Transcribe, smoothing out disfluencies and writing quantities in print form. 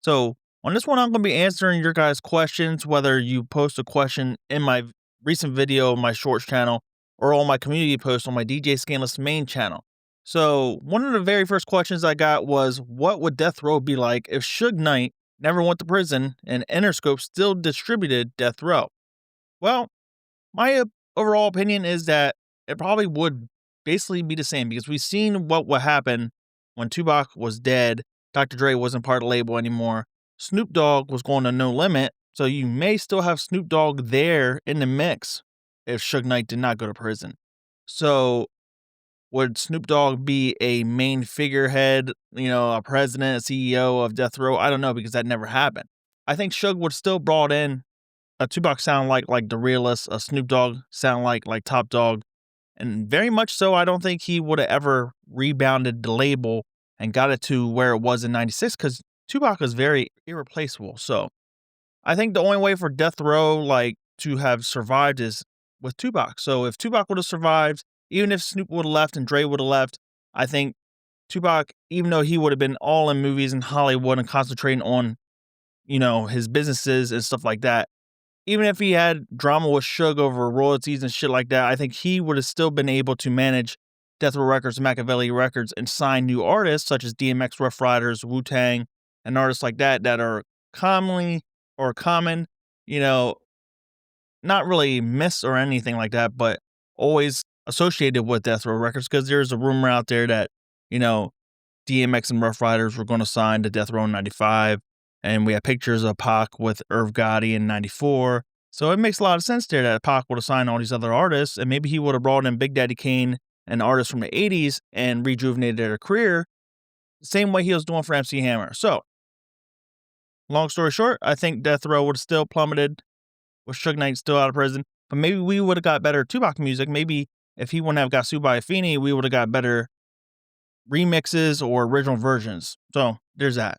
So on this one, I'm going to be answering your guys' questions, whether you post a question in my recent video, my shorts channel, or on my community post on my DJ Scandalous main channel. So one of the very first questions I got was, what would death row be like if Suge Knight never went to prison and Interscope still distributed death row? Well, my overall opinion is that it probably would basically be the same because we've seen what would happen when Tupac was dead. Dr. Dre wasn't part of the label anymore. Snoop Dogg was going to No Limit, so you may still have Snoop Dogg there in the mix if Suge Knight did not go to prison. So would Snoop Dogg be a main figurehead, a president, a CEO of Death Row? I don't know because that never happened. I think Suge would still brought in a Tupac sound like the realist, a Snoop Dogg sound like Top Dog, and very much so. I don't think he would have ever rebounded the label and got it to where it was in '96 because Tupac is very irreplaceable. So I think the only way for Death Row to have survived is with Tupac. So if Tupac would have survived, even if Snoop would have left and Dre would have left, I think Tupac, even though he would have been all in movies in Hollywood and concentrating on, his businesses and stuff like that, even if he had drama with Suge over royalties and shit like that, I think he would have still been able to manage Death Row Records, Machiavelli Records, and sign new artists such as DMX, Rough Riders, Wu-Tang, and artists like that are common, you know, not really miss or anything like that, but always associated with Death Row Records because there's a rumor out there that, DMX and Rough Riders were going to sign to Death Row in 95. And we have pictures of Pac with Irv Gotti in 94. So it makes a lot of sense there that Pac would have signed all these other artists. And maybe he would have brought in Big Daddy Kane and artists from the 80s and rejuvenated their career the same way he was doing for MC Hammer. So, long story short, I think Death Row would have still plummeted with Suge Knight still out of prison. But maybe we would have got better Tupac music. Maybe if he wouldn't have got sued by Afeni, we would have got better remixes or original versions. So, there's that.